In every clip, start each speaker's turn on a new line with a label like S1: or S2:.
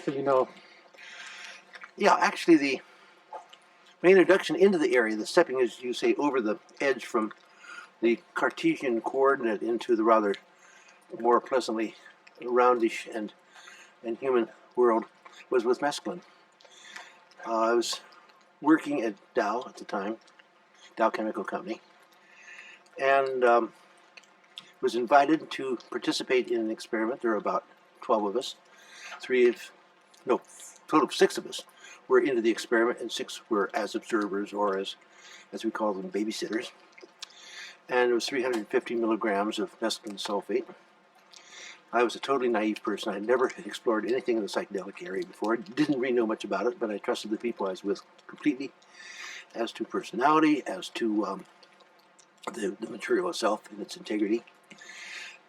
S1: So you know.
S2: Yeah, actually, my introduction into the area, the stepping, as you say, over the edge from the Cartesian coordinate into the rather more pleasantly roundish and human world, was with mescaline. I was working at Dow at the time, Dow Chemical Company, and was invited to participate in an experiment. There were about 12 of us. Total of 6 of us were into the experiment, and 6 were as observers, or as we call them, babysitters. And it was 350 milligrams of mescaline sulfate. I was a totally naive person. I had never explored anything in the psychedelic area before. Didn't really know much about it, but I trusted the people I was with completely as to personality, as to the material itself and its integrity.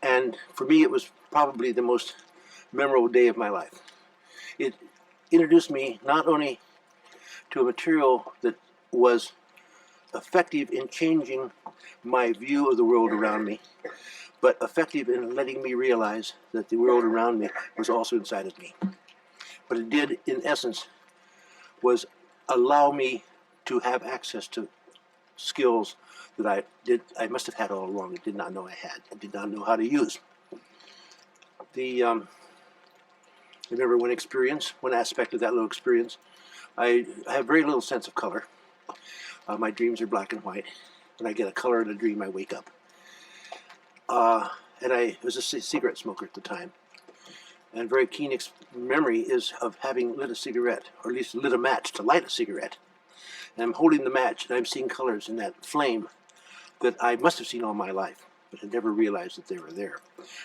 S2: And for me, it was probably the most memorable day of my life. It introduced me not only to a material that was effective in changing my view of the world around me, but effective in letting me realize that the world around me was also inside of me. What it did, in essence, was allow me to have access to skills that I must have had all along and did not know I had, and did not know how to use. I remember one aspect of that little experience. I have very little sense of color. My dreams are black and white. When I get a color in a dream, I wake up. And I was a cigarette smoker at the time. And a very keen memory is of having lit a cigarette, or at least lit a match to light a cigarette. And I'm holding the match, and I'm seeing colors in that flame that I must have seen all my life, but had never realized that they were there.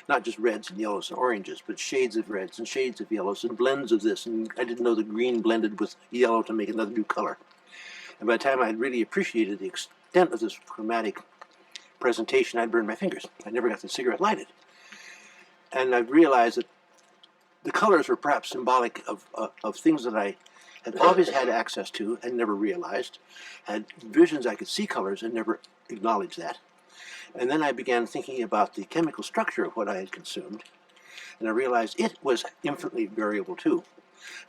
S2: Not just reds and yellows and oranges, but shades of reds and shades of yellows and blends of this. And I didn't know the green blended with yellow to make another new color. And by the time I had really appreciated the extent of this chromatic presentation, I'd burned my fingers. I never got the cigarette lighted. And I realized that the colors were perhaps symbolic of things that I had always had access to and never realized. Had visions I could see colors and never acknowledged that. And then I began thinking about the chemical structure of what I had consumed, and I realized it was infinitely variable too.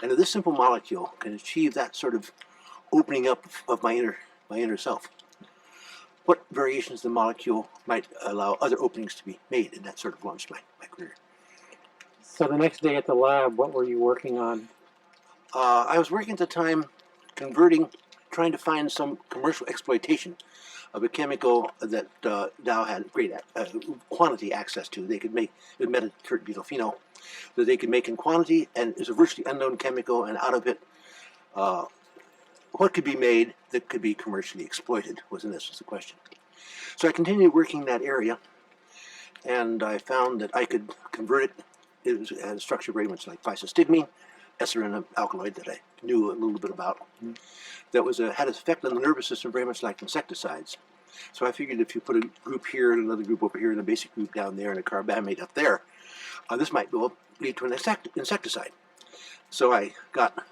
S2: And if this simple molecule can achieve that sort of opening up of my inner self, what variations of the molecule might allow other openings to be made, and that sort of launched my career.
S1: So the next day at the lab, what were you working on?
S2: I was working at the time trying to find some commercial exploitation of a chemical that Dow had great quantity access to. They could make methylbutylphenol that they could make in quantity, and it's a virtually unknown chemical, and out of it, what could be made that could be commercially exploited was in essence the question. So I continued working in that area, and I found that I could convert it. It had a structure very much like physostigmine, esterin alkaloid that I knew a little bit about. That had an effect on the nervous system very much like insecticides. So I figured if you put a group here and another group over here and a basic group down there and a carbamate up there, this might lead to an insecticide. So I got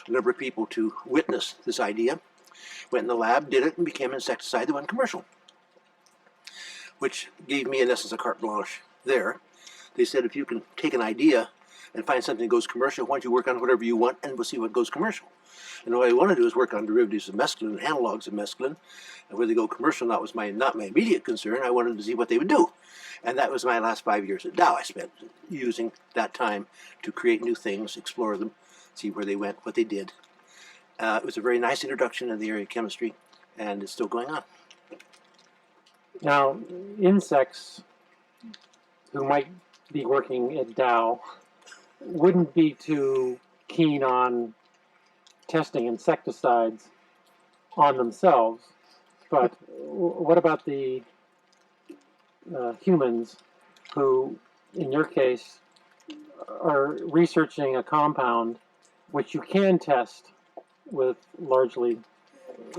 S2: a number of people to witness this idea, went in the lab, did it, and became an insecticide that went commercial, which gave me in essence a carte blanche there. They said, if you can take an idea and find something that goes commercial, why don't you work on whatever you want and we'll see what goes commercial. And what I want to do is work on derivatives of mescaline and analogs of mescaline, and whether they go commercial or not was not my immediate concern. I wanted to see what they would do. And that was my last 5 years at Dow. I spent using that time to create new things, explore them, see where they went, what they did. It was a very nice introduction in the area of chemistry, and it's still going on.
S1: Now, insects who might be working at Dow wouldn't be too keen on testing insecticides on themselves, but what about the humans who, in your case, are researching a compound which you can test with largely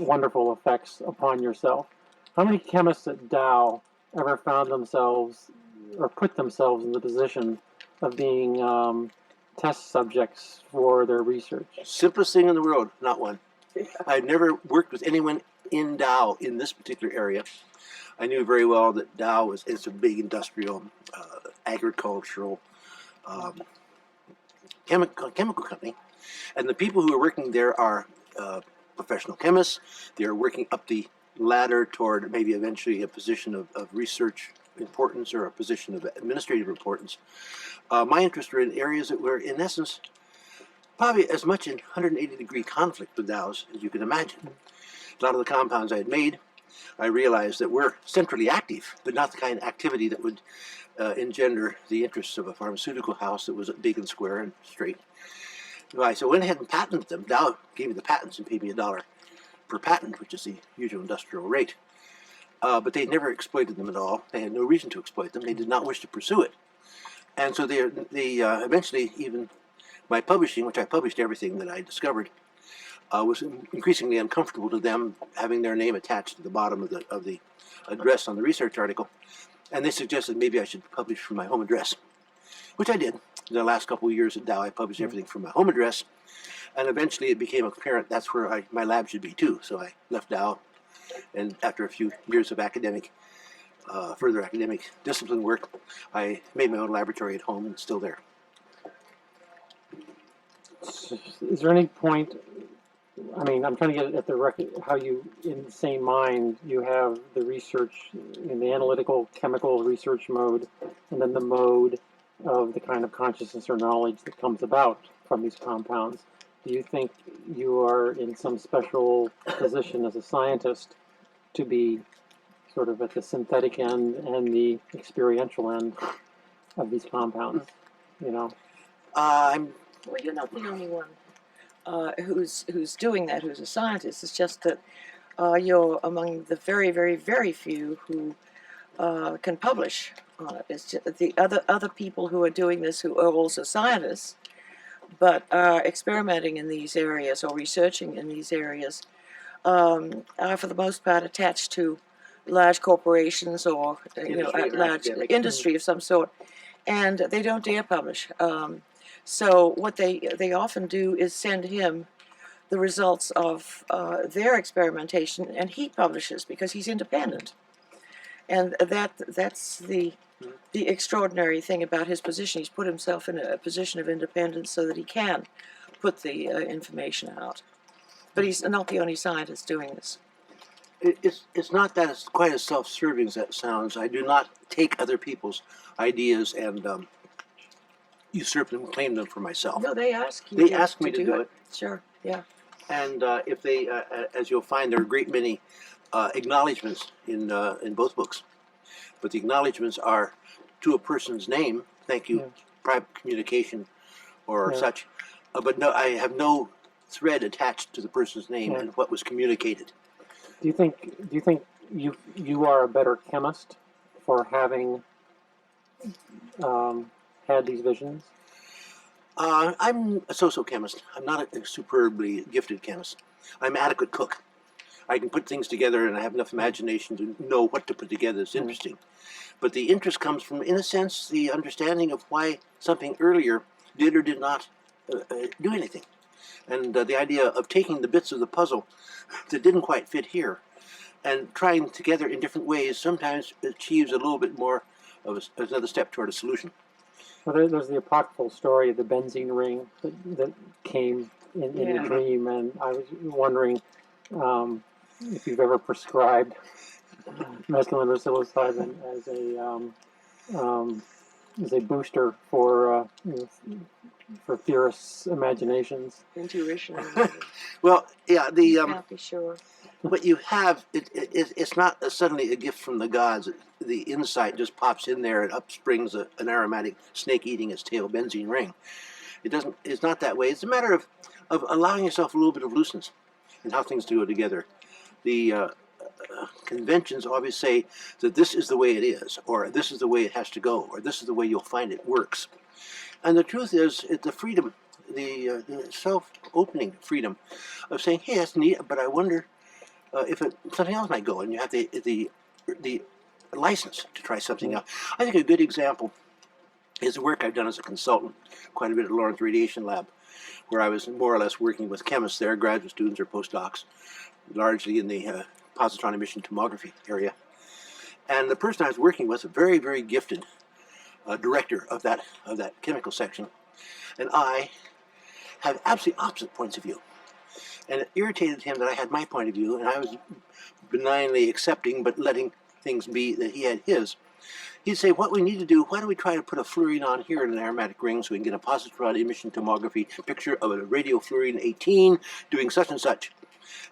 S1: wonderful effects upon yourself? How many chemists at Dow ever found themselves or put themselves in the position of being test subjects for their research?
S2: Simplest thing in the world, not one. I've never worked with anyone in Dow in this particular area. I knew very well that Dow is a big industrial, agricultural, chemical company, and the people who are working there are professional chemists. They are working up the ladder toward maybe eventually a position of research importance or a position of administrative importance. My interests were in areas that were, in essence, probably as much in 180-degree conflict with Dow's as you can imagine. A lot of the compounds I had made, I realized that were centrally active, but not the kind of activity that would engender the interests of a pharmaceutical house that was big and square and straight. So I went ahead and patented them. Dow gave me the patents and paid me $1 per patent, which is the usual industrial rate. But they never exploited them at all. They had no reason to exploit them. They did not wish to pursue it. And so they eventually, even my publishing, which I published everything that I discovered, was increasingly uncomfortable to them having their name attached to the bottom of the address on the research article. And they suggested maybe I should publish from my home address, which I did. In the last couple of years at Dow, I published everything from my home address. And eventually it became apparent that's where my lab should be too. So I left Dow, and after a few years of further academic discipline work, I made my own laboratory at home, and it's still there.
S1: Is there any point, I mean, I'm trying to get at the record, how you, in the same mind, you have the research in the analytical chemical research mode, and then the mode of the kind of consciousness or knowledge that comes about from these compounds. Do you think you are in some special position as a scientist to be sort of at the synthetic end and the experiential end of these compounds? You know,
S2: I'm
S3: Well, you're not the only one who's doing that, who's a scientist. It's just that you're among the very, very, very few who can publish on it. It's just the other people who are doing this, who are also scientists, but are experimenting in these areas or researching in these areas, are for the most part attached to large corporations or large industry of some sort, and they don't dare publish. So what they often do is send him the results of their experimentation, and he publishes because he's independent. And that's the extraordinary thing about his position. He's put himself in a position of independence so that he can put the information out. But he's not the only scientist doing this.
S2: It's not that it's quite as self-serving as that sounds. I do not take other people's ideas and usurp them, claim them for myself.
S3: No, they ask you.
S2: They ask me to do it.
S3: Sure, yeah.
S2: And if they, as you'll find, there are a great many acknowledgments in both books. But the acknowledgments are to a person's name, thank you, private communication or such. But no, I have no thread attached to the person's name and what was communicated.
S1: do you think you are a better chemist for having had these visions?
S2: I'm a so-so chemist. I'm not a superbly gifted chemist. I'm an adequate cook. I can put things together, and I have enough imagination to know what to put together that's interesting. But the interest comes from, in a sense, the understanding of why something earlier did or did not do anything. And the idea of taking the bits of the puzzle that didn't quite fit here and trying together in different ways sometimes achieves a little bit more of another step toward a solution.
S1: Well, there's the apocryphal story of the benzene ring that came in the dream, and I was wondering if you've ever prescribed mescaline or psilocybin as a booster for theorists' imaginations.
S3: Intuition.
S2: Well, yeah,
S3: Can't be sure.
S2: what you have, it's not suddenly a gift from the gods. The insight just pops in there and upsprings an aromatic snake eating its tail benzene ring. It's not that way. It's a matter of allowing yourself a little bit of looseness in how things go together. The conventions always say that this is the way it is, or this is the way it has to go, or this is the way you'll find it works. And the truth is, the freedom, the self-opening freedom of saying, hey, that's neat, but I wonder if something else might go, and you have the license to try something else. I think a good example is the work I've done as a consultant, quite a bit at Lawrence Radiation Lab, where I was more or less working with chemists there, graduate students or postdocs, largely in the positron emission tomography area. And the person I was working with, a very, very gifted director of that chemical section, and I have absolutely opposite points of view. And it irritated him that I had my point of view, and I was benignly accepting, but letting things be that he had his. He'd say, what we need to do, why don't we try to put a fluorine on here in an aromatic ring so we can get a positron emission tomography picture of a radiofluorine 18 doing such and such.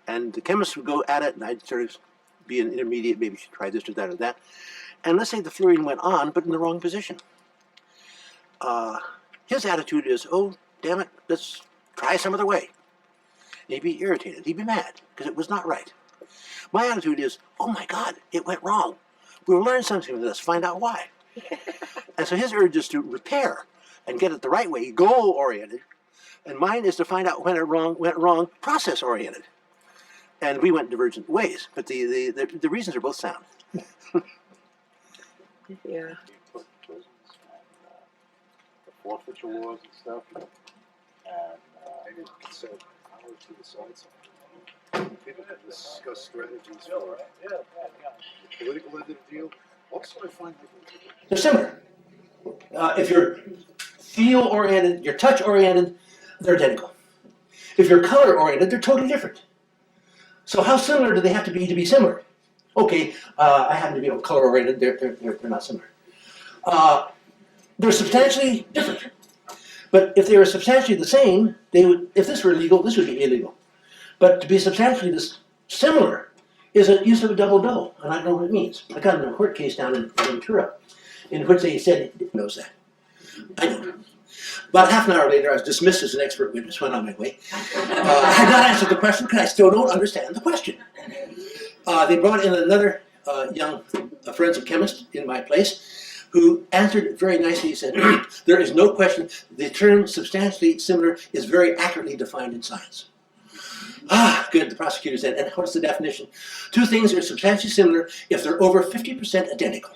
S2: And the chemist would go at it, and I'd sort of be an intermediate, maybe you should try this or that or that. And let's say the fluorine went on, but in the wrong position. His attitude is, oh, damn it, let's try some other way. And he'd be irritated, he'd be mad, because it was not right. My attitude is, oh my God, it went wrong. We'll learn something from this, find out why. And so his urge is to repair and get it the right way, goal-oriented. And mine is to find out when it went wrong, process-oriented. And we went divergent ways, but the reasons are both sound.
S3: Yeah.
S4: The forfeiture laws and stuff. And so I was to the side side. People can discuss strategies for the political end of the deal. Also, I find
S2: They're similar. If you're feel-oriented, you're touch-oriented, they're identical. If you're color-oriented, they're totally different. So how similar do they have to be similar? Okay, I happen to be color-oriented, they're not similar. They're substantially different. But if they were substantially the same, they would, if this were legal, this would be illegal. But to be substantially this similar is a use of a double-double, and I don't know what it means. I got in a court case down in Ventura in which they said he knows that. I don't. About half an hour later, I was dismissed as an expert witness, went on my way. I had not answered the question because I still don't understand the question. They brought in another young forensic chemist in my place who answered it very nicely. He said, there is no question, the term substantially similar is very accurately defined in science. Ah, good, the prosecutor said, and what's the definition? Two things are substantially similar if they're over 50% identical.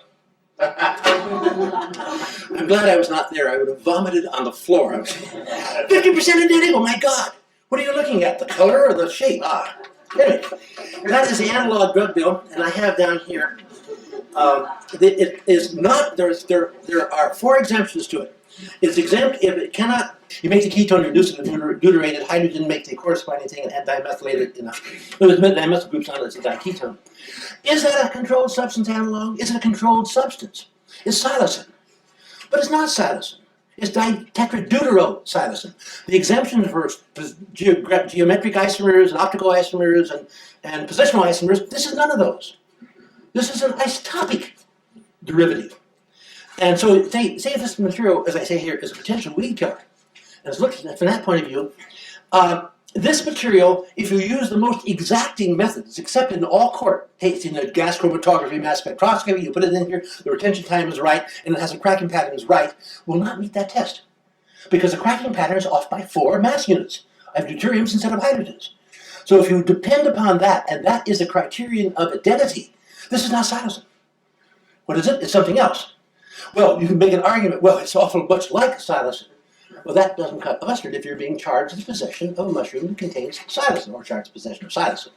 S2: I'm glad I was not there. I would have vomited on the floor. 50% identical, my God! What are you looking at, the color or the shape? Ah, anyway, that is the analog drug bill, and I have down here, it is not, there are 4 exemptions to it. It's exempt if it cannot, you make the ketone reduce it to deuterated hydrogen, make the corresponding thing and dimethylate it enough. There's dimethyl groups on it, it's a diketone. Is that a controlled substance analog? Is it a controlled substance? It's psilocin. But it's not psilocin. It's tetradeutero-psilocin. The exemptions for geometric isomers and optical isomers and positional isomers, this is none of those. This is an isotopic derivative. And so say if this material, as I say here, is a potential weed killer, and it's looked at from that point of view, this material, if you use the most exacting methods, accepted in all court, in the gas chromatography, mass spectroscopy, you put it in here, the retention time is right, and it has a cracking pattern is right, will not meet that test. Because the cracking pattern is off by 4 mass units of deuteriums instead of hydrogens. So if you depend upon that, and that is a criterion of identity, this is not psilocin. What is it? It's something else. Well, you can make an argument, well, it's awful much like psilocin. Well, that doesn't cut the mustard if you're being charged with possession of a mushroom that contains psilocin, or charged with possession of psilocin.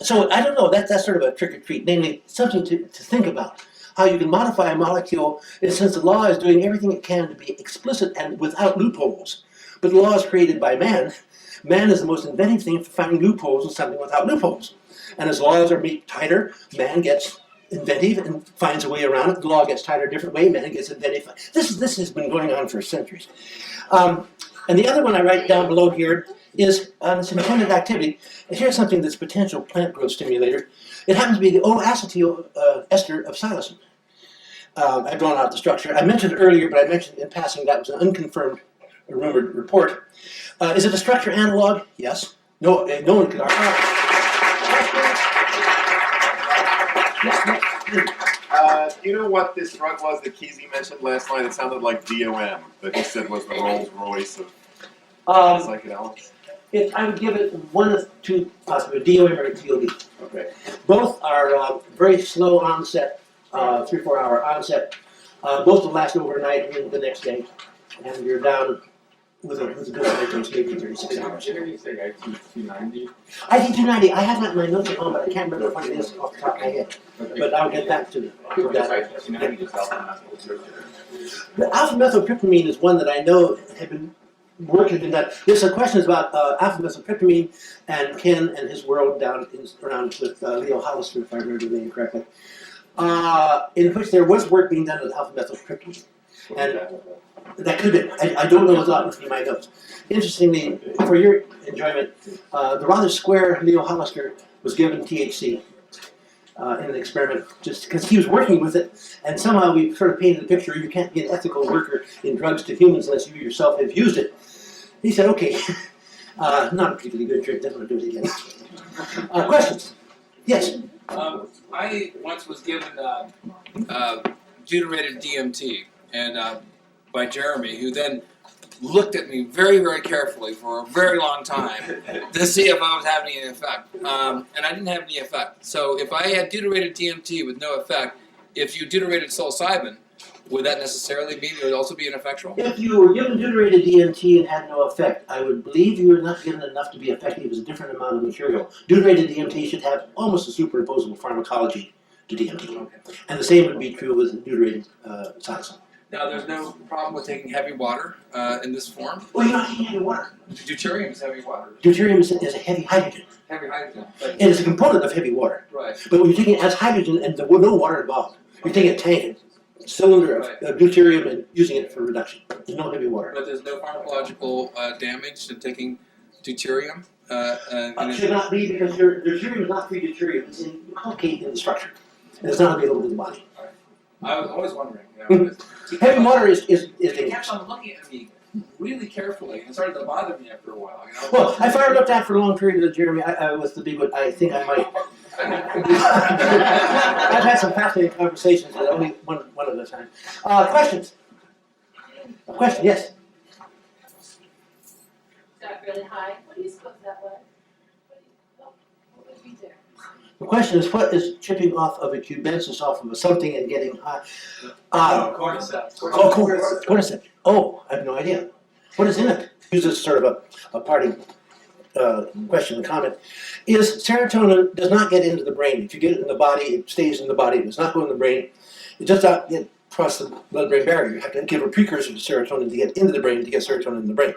S2: So I don't know, that's sort of a trick or treat, namely something to think about. How you can modify a molecule, and since the law is doing everything it can to be explicit and without loopholes. But the law is created by man. Man is the most inventive thing for finding loopholes in something without loopholes. And as laws are made tighter, man gets inventive and finds a way around it. The law gets tighter a different way, man gets inventive. This has been going on for centuries. And the other one I write down below here is some intended activity. And here's something that's potential plant growth stimulator. It happens to be the O-acetyl ester of psilocin. I've drawn out the structure. I mentioned it earlier, but I mentioned in passing that was an unconfirmed, rumored report. Is it a structure analog? Yes. No, no one could argue.
S5: You know what this drug was that Kesey mentioned last night? It sounded like DOM, that he said was the Rolls Royce of psychedelics.
S2: If I would give it one of 2 possible, DOM or TOD.
S5: Okay.
S2: Both are very slow onset, 3-4 hour onset. Both will last overnight and the next day, and you're down with a good size dose, maybe 36 hours.
S6: Didn't you say IT-290?
S2: IT-290, I have that in my notes at home, but I can't remember what it is off the top of my head. But I'll get back to
S6: Because
S2: that.
S6: IT-290 is alpha-methyltryptamine.
S2: The alpha-methyltryptamine is one that I know had been working in that. There's some questions about alpha-methyltryptamine and Ken and his world down around with Leo Hollister, if I remember the name correctly, in which there was work being done with alpha-methyltryptamine. And that could be. I don't know what's on my notes. Interestingly, for your enjoyment, the rather square Leo Hollister was given THC in an experiment just because he was working with it, and somehow we sort of painted the picture: you can't be an ethical worker in drugs to humans unless you yourself have used it. He said, "Okay, not a particularly good trick. Doesn't want to do it again." Questions? Yes.
S7: I once was given deuterated DMT, and by Jeremy, who then looked at me very, very carefully for a very long time to see if I was having any effect. And I didn't have any effect. So if I had deuterated DMT with no effect, if you deuterated psilocybin, would that necessarily mean it would also be ineffectual?
S2: If you were given deuterated DMT and had no effect, I would believe you were not given enough to be effective. It was a different amount of material. Deuterated DMT should have almost a superimposable pharmacology to DMT.
S7: Okay.
S2: And the same would be true with deuterated psilocybin.
S7: Now, there's no problem with taking heavy water in this form.
S2: Well, you're not taking heavy water.
S7: Deuterium is heavy water.
S2: Deuterium is a heavy hydrogen.
S7: Heavy hydrogen. But,
S2: And it's a component of heavy water.
S7: right.
S2: But when you're taking it as hydrogen and there's no water involved, you're taking a tank, a cylinder of deuterium and using it for reduction. There's no heavy water.
S7: But there's no pharmacological damage to taking deuterium.
S2: It should not be because your deuterium is not free deuterium. It's inculcated in the structure. And it's not available to the body.
S7: I was always wondering. You know,
S2: Heavy water is
S7: He
S2: dangerous.
S7: kept on looking at me really carefully, and it started to bother me after a while. You know?
S2: Well, if I looked at for a long period of Jeremy, I was the big one. I think I might. I've had some fascinating conversations, but only one at a time. Questions? A question? Yes.
S8: Got really high. What do you suppose that was? What would be there?
S2: The question is, what is chipping off of a cubensis off of a something and getting high?
S7: Cordyceps.
S2: Cordyceps. Oh, I have no idea. What is in it? Use this sort of a parting question and comment. Is serotonin does not get into the brain. If you get it in the body, it stays in the body. It does not go in the brain. It does not get across the blood-brain barrier. You have to give a precursor to serotonin to get into the brain to get serotonin in the brain.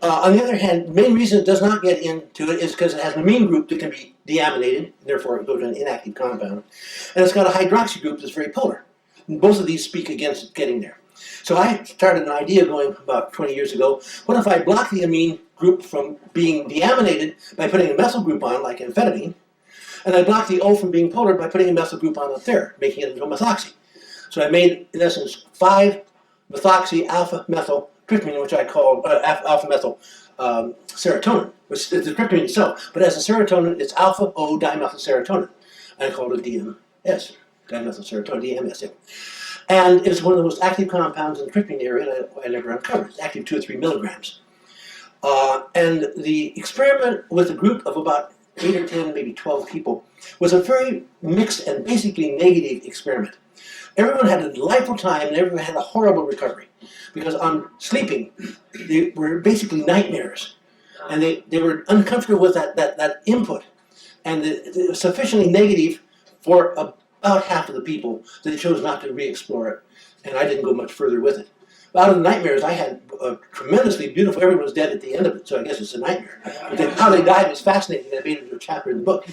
S2: On the other hand, the main reason it does not get into it is because it has an amine group that can be deaminated, and therefore it goes to an inactive compound. And it's got a hydroxy group that's very polar. And both of these speak against getting there. So I started an idea going about 20 years ago. What if I block the amine group from being deaminated by putting a methyl group on, like amphetamine, and I block the O from being polar by putting a methyl group on up there, making it into a methoxy. So I made, in essence, 5-methoxy alpha-methyl tryptamine, which I call alpha-methyl serotonin, which is the tryptamine itself. But as a serotonin, it's alpha-O-dimethylserotonin. I called it DMS, dimethylserotonin, DMS. Yeah. And it's one of the most active compounds in the tryptamine area that I never uncovered. It's active 2 or 3 milligrams. And the experiment with a group of about 8 or 10, maybe 12 people was a very mixed and basically negative experiment. Everyone had a delightful time and everyone had a horrible recovery. Because on sleeping, they were basically nightmares. And they were uncomfortable with that input. And it was sufficiently negative for about half of the people that they chose not to re-explore it. And I didn't go much further with it. Out of the nightmares, I had a tremendously beautiful, everyone was dead at the end of it, so I guess it's a nightmare. But then how they died was fascinating. I made it into a chapter in the book.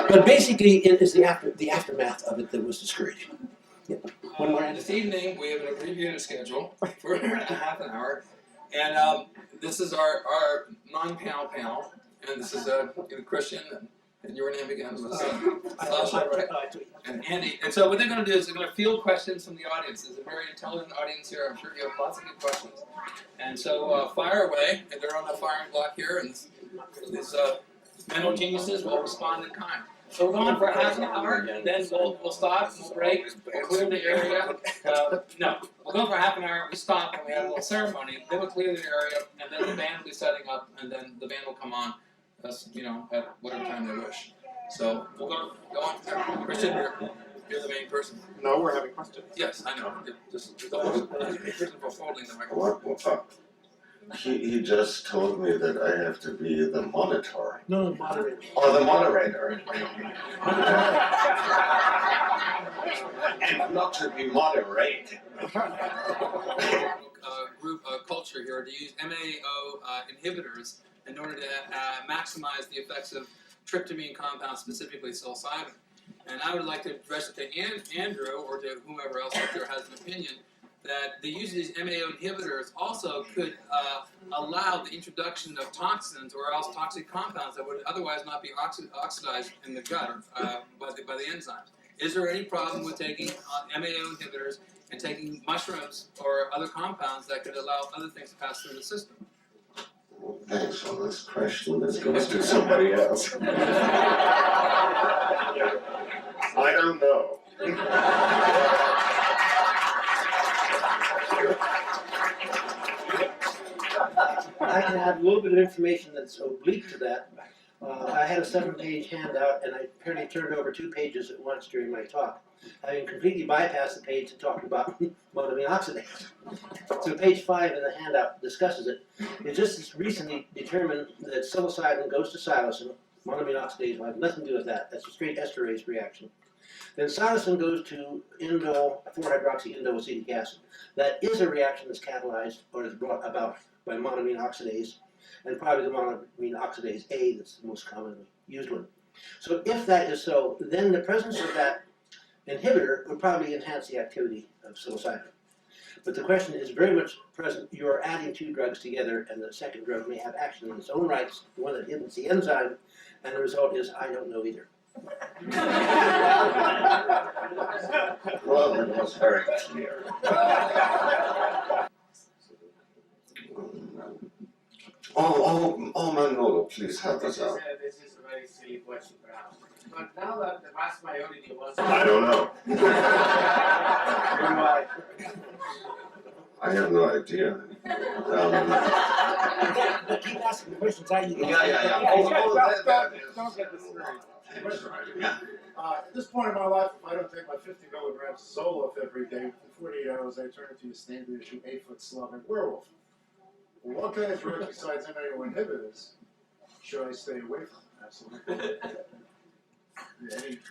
S2: But basically, it is the aftermath of it that was discouraging. Yeah. One more.
S7: This evening, we have an abbreviated schedule for half an hour, and this is our non-panel panel, and this is Christian, and your name again was Sasha, right? And Andy. And so what they're going to do is they're going to field questions from the audience. There's a very intelligent audience here. I'm sure you have lots of good questions. And so fire away, and they're on the firing block here, and these mental geniuses will respond in kind. So we're going for half an hour, and then we'll stop, we'll break, we'll clear the area. No, we'll go for half an hour, we stop, and we have a little ceremony, then we'll clear the area, and then the band will be setting up, and then the band will come on, at whatever time they wish. So we'll go on. Christian, you're the main person.
S5: No, we're having questions.
S7: Yes, I know. Just the whole person for holding the microphone.
S9: He just told me that I have to be the monitor.
S2: No, moderator.
S9: Or the moderator. And not to be moderated.
S7: Group culture here to use MAO inhibitors in order to maximize the effects of tryptamine compounds, specifically psilocybin. And I would like to address it to Andrew or to whomever else out there has an opinion that the use of these MAO inhibitors also could allow the introduction of toxins or else toxic compounds that would otherwise not be oxidized in the gut by the enzymes. Is there any problem with taking MAO inhibitors and taking mushrooms or other compounds that could allow other things to pass through the system?
S9: Well, thanks for this question. This goes to somebody else. I don't know.
S2: I can add a little bit of information that's oblique to that. I had a 7-page handout, and I apparently turned over 2 pages at once during my talk, having completely bypassed the page that talked about monoamine oxidase. So page 5 in the handout discusses it. It just recently determined that psilocybin goes to psilocin. Monoamine oxidase will have nothing to do with that. That's a straight esterase reaction. Then psilocin goes to indole, 4-hydroxy-indoacetic acid. That is a reaction that's catalyzed or is brought about by monoamine oxidase, and probably the monoamine oxidase A that's the most commonly used one. So if that is so, then the presence of that inhibitor would probably enhance the activity of psilocybin. But the question is very much present. You're adding 2 drugs together, and the second drug may have action in its own rights, the one that inhibits the enzyme, and the result is I don't know either.
S9: Well, it was very clear. Oh, Manolo, please help us out.
S10: This is a very silly question, perhaps. But now that the vast majority of us...
S9: I don't know. I have no idea.
S2: Keep asking the questions.
S9: Yeah.
S4: Don't get discouraged.
S9: That's right. Yeah.
S4: At this point in my life, if I don't take my 50 milligrams of Zoloft every day, for 48 hours, I turn into a standard issue 8-foot Slavic werewolf. Well, what kind of drugs besides MAO inhibitors should I stay away from? Absolutely.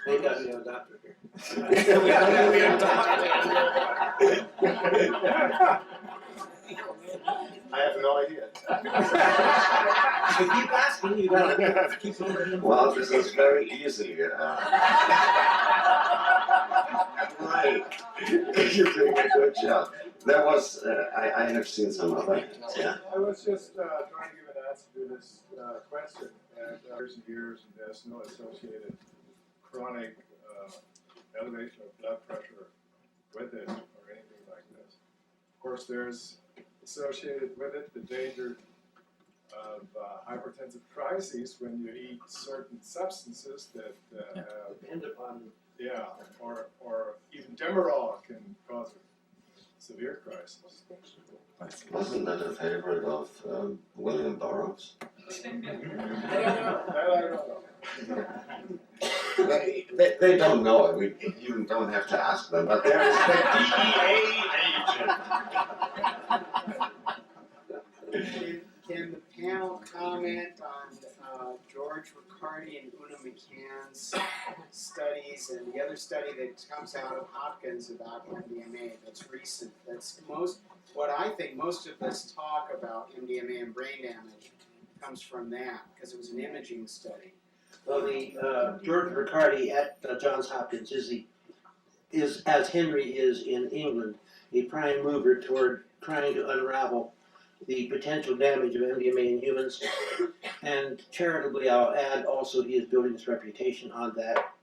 S2: Thank God we have a doctor here.
S5: I have no idea.
S2: So keep asking. You gotta keep moving.
S9: Well, this is very easy. Right. You're doing a good job. There was, I have seen some of it. Yeah.
S4: I was just trying to give an answer to this question, and years and years, and there's no associated chronic elevation of blood pressure with it or anything like this. Of course, there's associated with it the danger of hypertensive crises when you eat certain substances that
S2: Depend upon.
S4: or even Demerol can cause a severe crisis.
S9: Wasn't that a favorite of William Burroughs?
S4: I don't know.
S9: They don't know it. We even don't have to ask them, but there is the DEA agent.
S10: Can the panel comment on George Riccardi and Una McCann's studies and the other study that comes out of Hopkins about MDMA that's recent? That's what I think most of this talk about MDMA and brain damage comes from that, because it was an imaging study.
S2: Well, the George Riccardi at Johns Hopkins is, as Henry is in England, a prime mover toward trying to unravel the potential damage of MDMA in humans. And charitably, I'll add also he is building his reputation on that.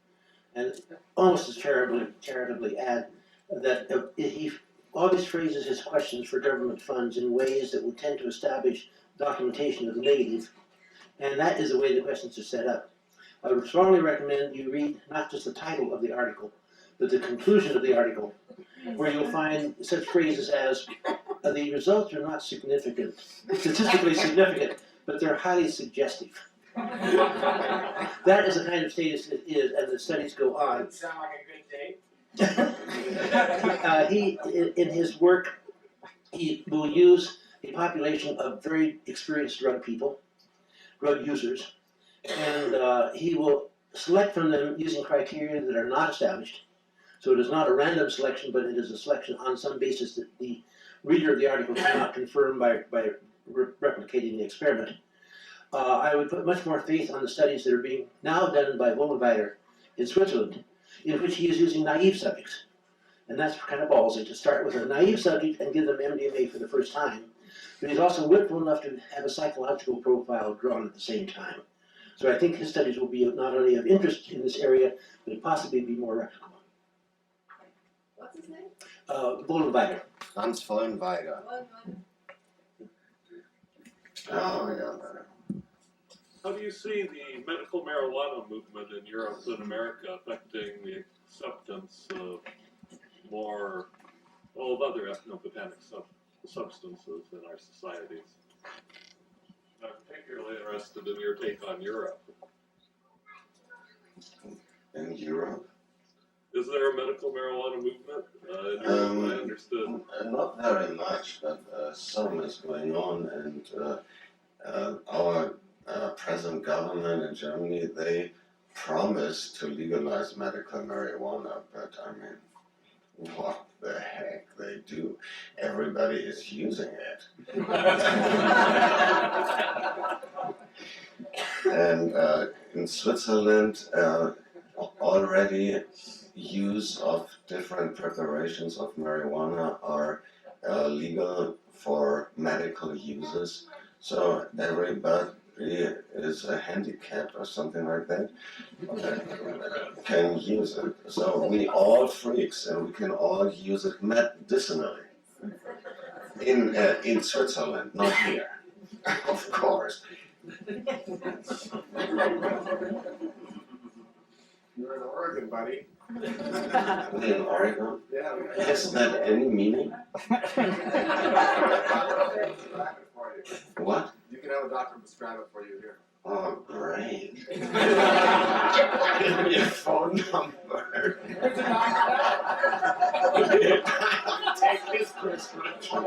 S2: And almost as charitably add that he always phrases his questions for government funds in ways that will tend to establish documentation of the negative. And that is the way the questions are set up. I would strongly recommend you read not just the title of the article, but the conclusion of the article, where you'll find such phrases as, the results are not significant, statistically significant, but they're highly suggestive. That is the kind of status it is, and the studies go on.
S10: Doesn't sound like a good date.
S2: He, in his work, he will use a population of very experienced drug people, drug users, and he will select from them using criteria that are not established. So it is not a random selection, but it is a selection on some basis that the reader of the article cannot confirm by replicating the experiment. I would put much more faith on the studies that are being now done by Weil in Switzerland, in which he is using naive subjects. And that's kind of ballsy to start with a naive subject and give them MDMA for the first time. But he's also willful enough to have a psychological profile drawn at the same time. So I think his studies will be not only of interest in this area, but possibly be more replicable.
S8: What's his name?
S2: Wollenweider.
S9: Hans Vollenweider. Oh, yeah.
S11: How do you see the medical marijuana movement in Europe and America affecting the acceptance of more, of other ethnobotanic substances in our societies? I'm particularly interested in your take on Europe.
S9: In Europe?
S11: Is there a medical marijuana movement? In Europe, I understood.
S9: Not very much, but some is going on, and our present government in Germany, they promise to legalize medical marijuana, but I mean, what the heck they do? Everybody is using it. And in Switzerland, already use of different preparations of marijuana are legal for medical uses. So everybody is a handicap or something like that can use it. So we all freaks and we can all use it medicinally. In Switzerland, not here, of course.
S5: You're in Oregon, buddy.
S9: In Oregon?
S5: Yeah.
S9: Has that any meaning? What?
S5: You can have a doctor prescribe it for you here.
S9: Oh, great. Give me a phone number.
S5: Take his prescription.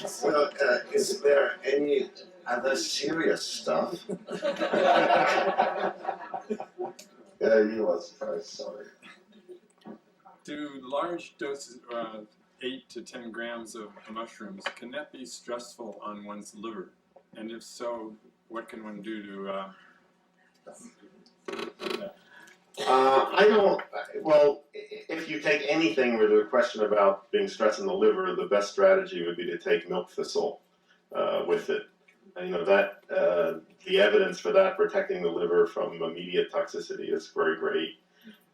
S9: So, is there any other serious stuff? Yeah, he was very sorry.
S6: Do large doses, 8 to 10 grams of mushrooms, can that be stressful on one's liver? And if so, what can one do to
S5: I don't, well, if you take anything where there's a question about being stressed in the liver, the best strategy would be to take milk thistle with it. And, you know, that, the evidence for that protecting the liver from immediate toxicity is very great.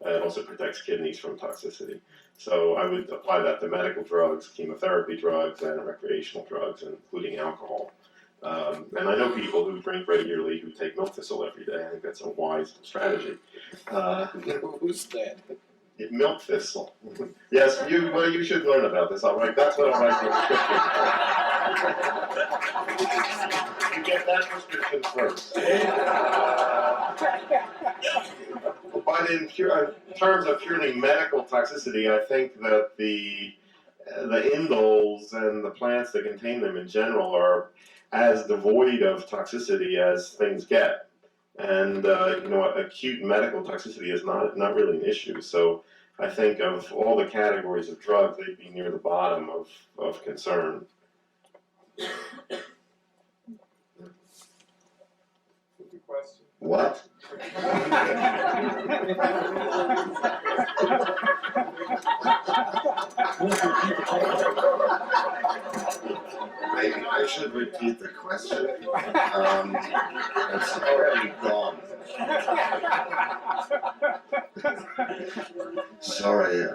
S5: It also protects kidneys from toxicity. So I would apply that to medical drugs, chemotherapy drugs, and recreational drugs, including alcohol. And I know people who drink regularly who take milk thistle every day. I think that's a wise strategy.
S9: Who's that?
S5: Milk thistle. Yes, you should learn about this. I'll write. That's what I'll write the prescription. You get that prescription first. But in terms of purely medical toxicity, I think that the indoles and the plants that contain them in general are as devoid of toxicity as things get. And you know, acute medical toxicity is not really an issue. So I think of all the categories of drugs, they'd be near the bottom of concern.
S4: Question.
S9: What? Maybe I should repeat the question. It's already gone. Sorry.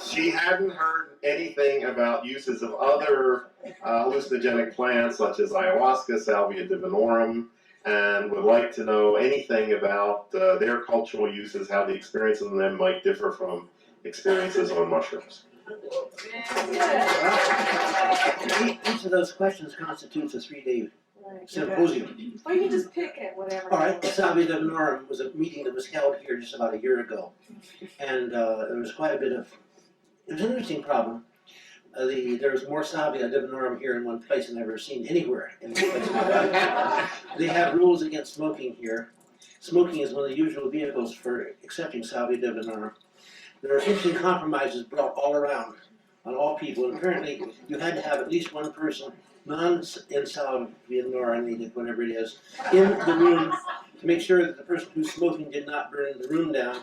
S5: She hadn't heard anything about uses of other hallucinogenic plants such as ayahuasca, salvia divinorum, and would like to know anything about their cultural uses, how the experiences of them might differ from experiences on mushrooms.
S2: Each of those questions constitutes a 3-day
S8: Right.
S2: symposium.
S8: Or you can just pick it, whatever.
S2: All right, Salvia Divinorum was a meeting that was held here just about a year ago. And there was quite a bit of, it was an interesting problem. There was more Salvia Divinorum here in one place than I've ever seen anywhere in this place. They have rules against smoking here. Smoking is one of the usual vehicles for accepting Salvia Divinorum. There are interesting compromises brought all around on all people. And apparently, you had to have at least one person, non-Salvia Divinorum, whatever it is, in the room to make sure that the person who's smoking did not burn the room down.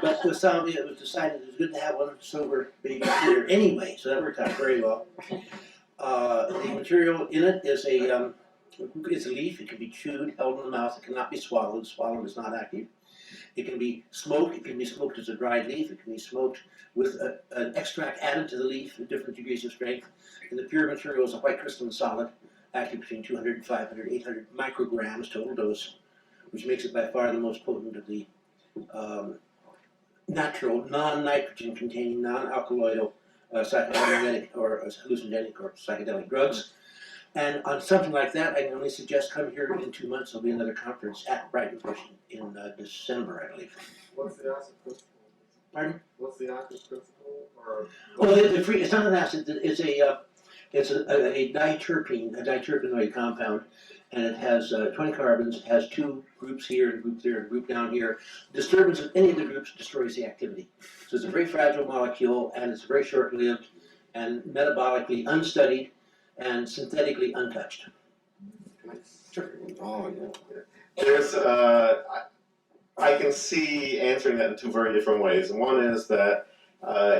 S2: But with Salvia, it was decided it was good to have one sober babysitter anyway, so that worked out very well. The material in it is it's a leaf. It can be chewed, held in the mouth. It cannot be swallowed. Swallowed is not active. It can be smoked. It can be smoked as a dried leaf. It can be smoked with an extract added to the leaf at different degrees of strength. And the pure material is a white crystalline solid, active between 200 and 500, 800 micrograms total dose, which makes it by far the most potent of the natural, non-nitrogen containing, non-alkaloidal psychedelic or hallucinogenic or psychedelic drugs. And on something like that, I can only suggest come here in 2 months. There'll be another conference at Britenbush in December, I believe.
S4: What's the acid principle?
S2: Pardon?
S4: What's the acid principle? Or
S2: Well, it's not an acid. It's a diterpene, a diterpenoid compound, and it has 20 carbons. It has 2 groups here, and group there, and group down here. Disturbance of any of the groups destroys the activity. So it's a very fragile molecule, and it's very short-lived, and metabolically unstudied, and synthetically untouched.
S9: Sure. Oh, yeah.
S5: There's, I can see answering that in 2 very different ways. And one is that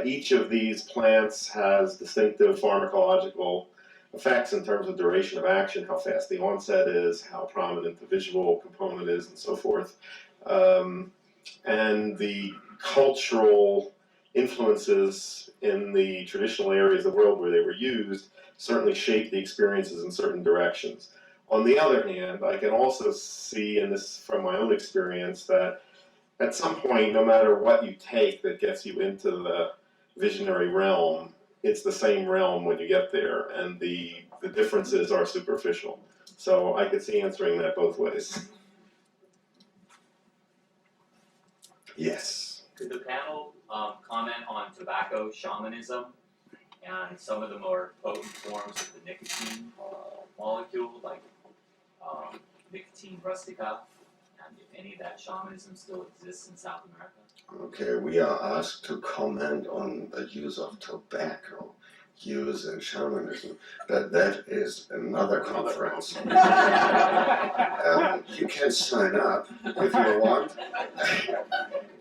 S5: each of these plants has distinctive pharmacological effects in terms of duration of action, how fast the onset is, how prominent the visual component is, and so forth. And the cultural influences in the traditional areas of the world where they were used certainly shape the experiences in certain directions. On the other hand, I can also see, and this from my own experience, that at some point, no matter what you take that gets you into the visionary realm, it's the same realm when you get there, and the differences are superficial. So I could see answering that both ways.
S9: Yes.
S12: Could the panel comment on tobacco shamanism and some of the more potent forms of the nicotine molecule, like nicotine rustica, and if any of that shamanism still exists in South America?
S9: Okay, we are asked to comment on the use of tobacco use in shamanism. That is another conference. You can sign up if you want.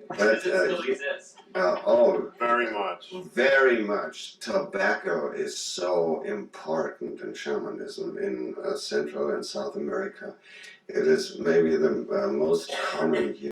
S9: But,
S12: Does it still exist?
S9: Oh,
S5: Very much.
S9: very much. Tobacco is so important in shamanism in Central and South America. It is maybe the most common use.